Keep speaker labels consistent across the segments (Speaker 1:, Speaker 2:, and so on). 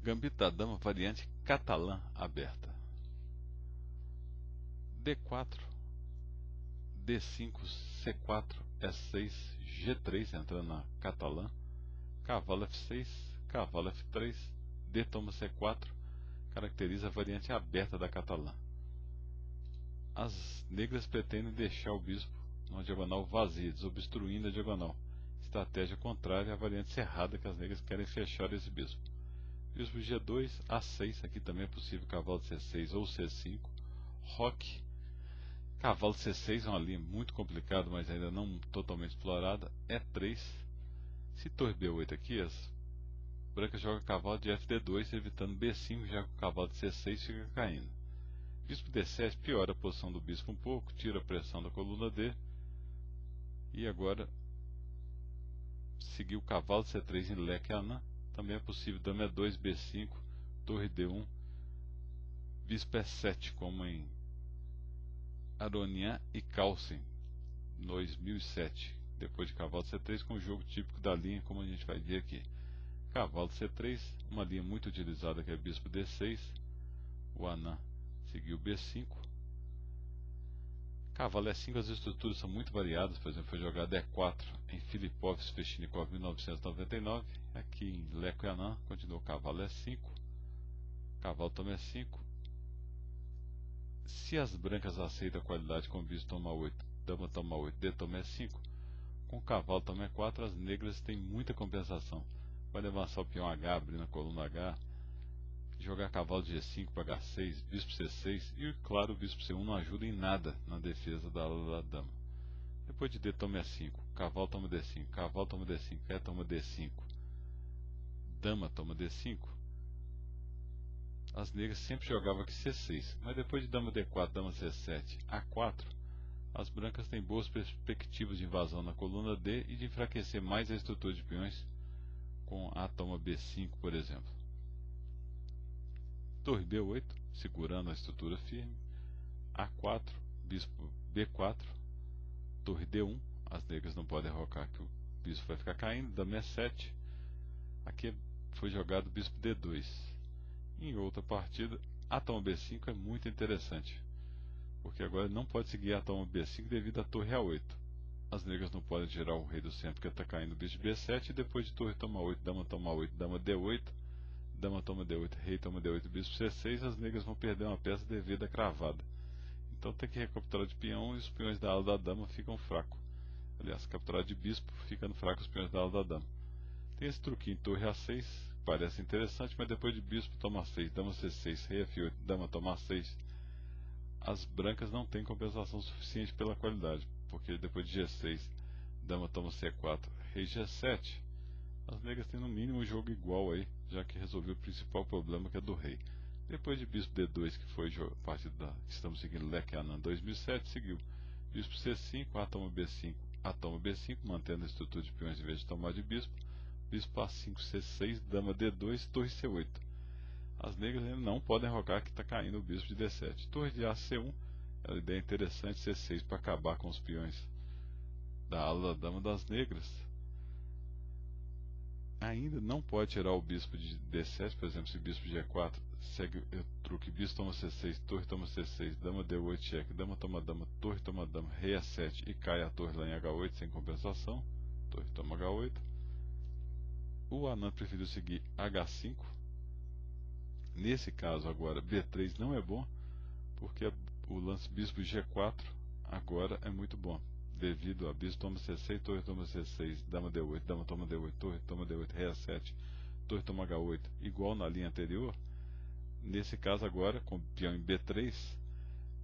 Speaker 1: Gambito da dama, variante catalã aberta. D4, D5, C4, S6, G3 entrando na catalã, cavalo F6, cavalo F3, D toma C4, caracteriza a variante aberta da catalã. As negras pretendem deixar o bispo numa diagonal vazia, desobstruindo a diagonal. Estratégia contrária à variante cerrada, que as negras querem fechar esse bispo. Bispo G2, A6, aqui também é possível cavalo C6 ou C5. Roque, cavalo C6 é uma linha muito complicada, mas ainda não totalmente explorada. E3, se torre B8 aqui, as brancas jogam cavalo de FD2, evitando B5, já que o cavalo de C6 fica caindo. Bispo D7 piora a posição do bispo um pouco, tira a pressão da coluna D. E agora, seguir o cavalo C3 em leque anã. Também é possível dama E2, B5, torre D1, bispo E7, como em Aronian e Carlsen, 2007. Depois de cavalo C3, com o jogo típico da linha, como a gente vai ver aqui. Cavalo C3, uma linha muito utilizada que é bispo D6, o anã seguiu B5. Cavalo E5, as estruturas são muito variadas, por exemplo, foi jogado E4 em Filipov Sveshnikov 1999, aqui em Leco e Anã, continuou cavalo E5, cavalo toma E5. Se as brancas aceitam a qualidade com bispo toma 8, dama toma 8, D toma E5, com cavalo toma E4, as negras têm muita compensação. Pode avançar o peão H, abrir na coluna H, jogar cavalo de G5 para H6, bispo C6 e, claro, o bispo C1 não ajuda em nada na defesa da ala da dama. Depois de D toma E5, cavalo toma D5, cavalo toma D5, E toma D5, dama toma D5. As negras sempre jogavam aqui C6, mas depois de dama D4, dama C7, A4, as brancas têm boas perspectivas de invasão na coluna D e de enfraquecer mais a estrutura de peões com A toma B5, por exemplo. Torre B8, segurando a estrutura firme. A4, bispo B4, torre D1, as negras não podem arrocar que o bispo vai ficar caindo. Dama E7, aqui foi jogado bispo D2. Em outra partida, A toma B5 é muito interessante, porque agora não pode seguir A toma B5 devido à torre A8. As negras não podem tirar o rei do centro, porque está caindo o bispo B7, e depois de torre toma 8, dama toma 8, dama D8, dama toma D8, rei toma D8, bispo C6, as negras vão perder uma peça devido à cravada. Então tem que recapturar de peão e os peões da ala da dama ficam fracos. Aliás, capturar de bispo ficando fracos os peões da ala da dama. Tem esse truquinho, torre A6, que parece interessante, mas depois de bispo toma 6, dama C6, rei F8, dama toma 6, as brancas não têm compensação suficiente pela qualidade, porque depois de G6, dama toma C4, rei G7, as negras têm no mínimo um jogo igual aí, já que resolveu o principal problema, que é do rei. Depois de bispo D2, que foi a partida que estamos seguindo, Leque Anã 2007, seguiu bispo C5, A toma B5, A toma B5, mantendo a estrutura de peões em vez de tomar de bispo, bispo A5, C6, dama D2, torre C8. As negras ainda não podem rogar que está caindo o bispo de D7. Torre de AC1, é uma ideia interessante, C6 para acabar com os peões da ala da dama das negras. Ainda não pode tirar o bispo de D7, por exemplo, se o bispo de E4 segue o truque, bispo toma C6, torre toma C6, dama D8, cheque, dama toma dama, torre toma dama, rei A7 e cai a torre lá em H8 sem compensação, torre toma H8. O Anã preferiu seguir H5. Nesse caso agora B3 não é bom, porque o lance bispo G4 agora é muito bom, devido a bispo toma C6, torre toma C6, dama D8, dama toma D8, torre toma D8, rei A7, torre toma H8, igual na linha anterior. Nesse caso agora, com o peão em B3,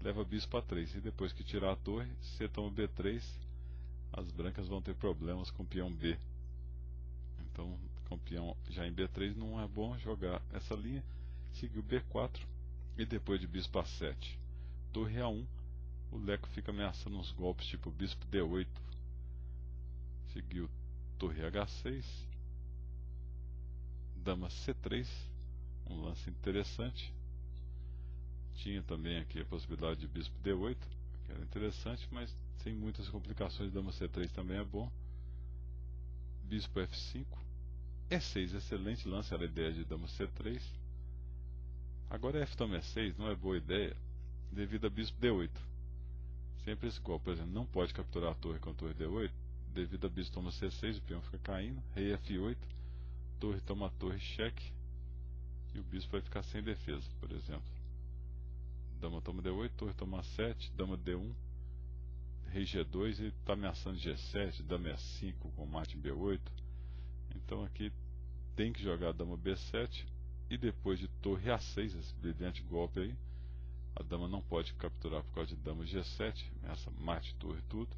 Speaker 1: leva bispo a 3, e depois que tirar a torre, C toma B3, as brancas vão ter problemas com o peão B. Então, com o peão já em B3 não é bom jogar essa linha. Seguiu B4 e depois de bispo A7, torre A1, o leco fica ameaçando uns golpes tipo bispo D8. Seguiu torre H6, dama C3, um lance interessante. Tinha também aqui a possibilidade de bispo D8, que era interessante, mas sem muitas complicações. Dama C3 também é bom. Bispo F5, E6, excelente lance, era a ideia de dama C3. Agora F toma E6 não é boa ideia, devido a bispo D8. Sempre esse golpe, por exemplo, não pode capturar a torre com a torre D8, devido a bispo toma C6, o peão fica caindo, rei F8, torre toma a torre, cheque, e o bispo vai ficar sem defesa, por exemplo. Dama toma D8, torre toma 7, dama D1, rei G2 e está ameaçando G7, dama E5 com mate em B8. Então aqui tem que jogar dama B7 e depois de torre A6, esse brilhante golpe aí, a dama não pode capturar por causa de dama G7, ameaça mate, torre, tudo.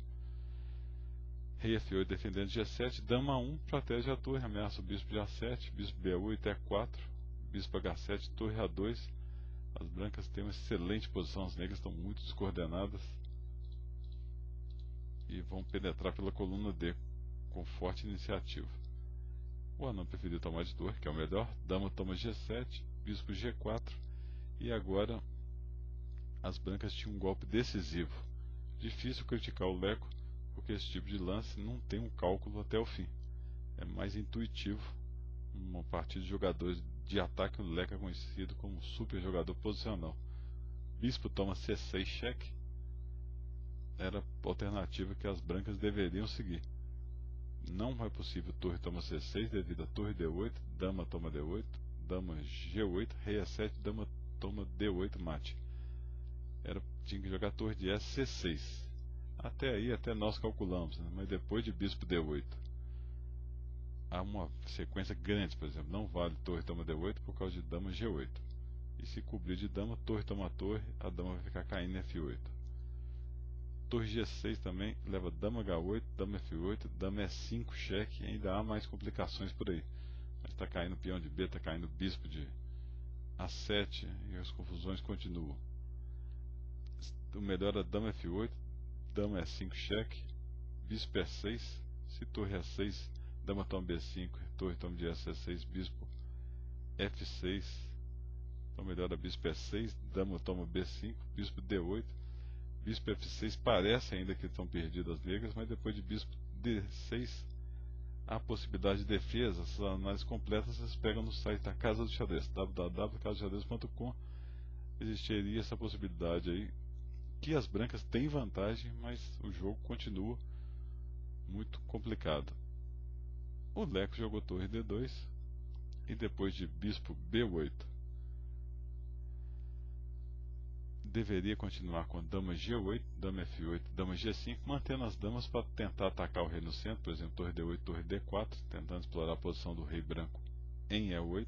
Speaker 1: Rei F8 defendendo G7, dama 1 protege a torre, ameaça o bispo de A7, bispo B8, E4, bispo H7, torre A2. As brancas têm uma excelente posição, as negras estão muito descoordenadas e vão penetrar pela coluna D com forte iniciativa. O anão preferiu tomar de torre, que é o melhor, dama toma G7, bispo G4, e agora as brancas tinham um golpe decisivo. Difícil criticar o Leco, porque esse tipo de lance não tem um cálculo até o fim. É mais intuitivo. Uma partida de jogadores de ataque, o Leco é conhecido como super jogador posicional. Bispo toma C6 cheque. Era a alternativa que as brancas deveriam seguir. Não é possível torre toma C6 devido a torre D8, dama toma D8, dama G8, rei A7, dama toma D8 mate. Tinha que jogar torre de S C6. Até aí, até nós calculamos, né? Mas depois de bispo D8 há uma sequência grande, por exemplo, não vale torre toma D8 por causa de dama G8. E se cobrir de dama, torre toma torre, a dama vai ficar caindo em F8. Torre G6 também leva dama H8, dama F8, dama E5 cheque, e ainda há mais complicações por aí. Mas está caindo peão de B, está caindo bispo de A7 e as confusões continuam. O melhor é dama F8, dama E5 cheque, bispo E6, se torre E6, dama toma B5, torre toma de E6, bispo F6, então melhor é bispo E6, dama toma B5, bispo D8, bispo F6, parece ainda que estão perdidas as negras, mas depois de bispo D6 há possibilidade de defesa. Essas análises completas vocês pegam no site da Casa do Xadrez, www.casadoxadrez.com. existiria essa possibilidade aí, que as brancas têm vantagem, mas o jogo continua muito complicado. O Leco jogou torre D2 e depois de bispo B8 deveria continuar com dama G8, dama F8, dama G5, mantendo as damas para tentar atacar o rei no centro, por exemplo, torre D8, torre D4, tentando explorar a posição do rei branco em E8.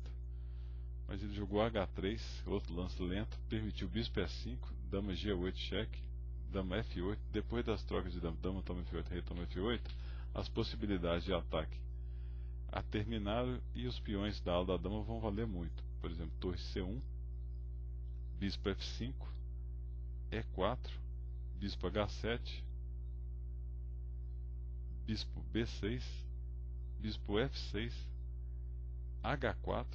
Speaker 1: Mas ele jogou H3, outro lance lento, permitiu bispo E5, dama G8 cheque, dama F8, depois das trocas de dama toma F8, rei toma F8, as possibilidades de ataque a terminaram e os peões da ala da dama vão valer muito. Por exemplo, torre C1, bispo F5, E4, bispo H7, bispo B6, bispo F6, H4,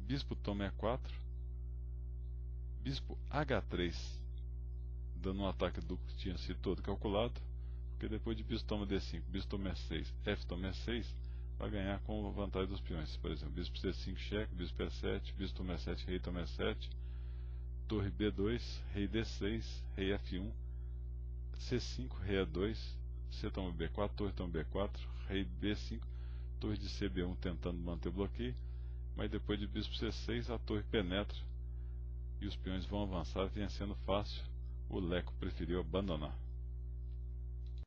Speaker 1: bispo toma E4, bispo H3, dando um ataque duplo que tinha sido todo calculado, porque depois de bispo toma D5, bispo toma E6, F toma E6, vai ganhar com vantagem dos peões. Por exemplo, bispo C5 cheque, bispo E7, bispo toma E7, rei toma E7, torre B2, rei D6, rei F1, C5, rei A2, C toma B4, torre toma B4, rei B5, torre de CB1 tentando manter o bloqueio, mas depois de bispo C6 a torre penetra e os peões vão avançar, vencendo fácil. O Leco preferiu abandonar.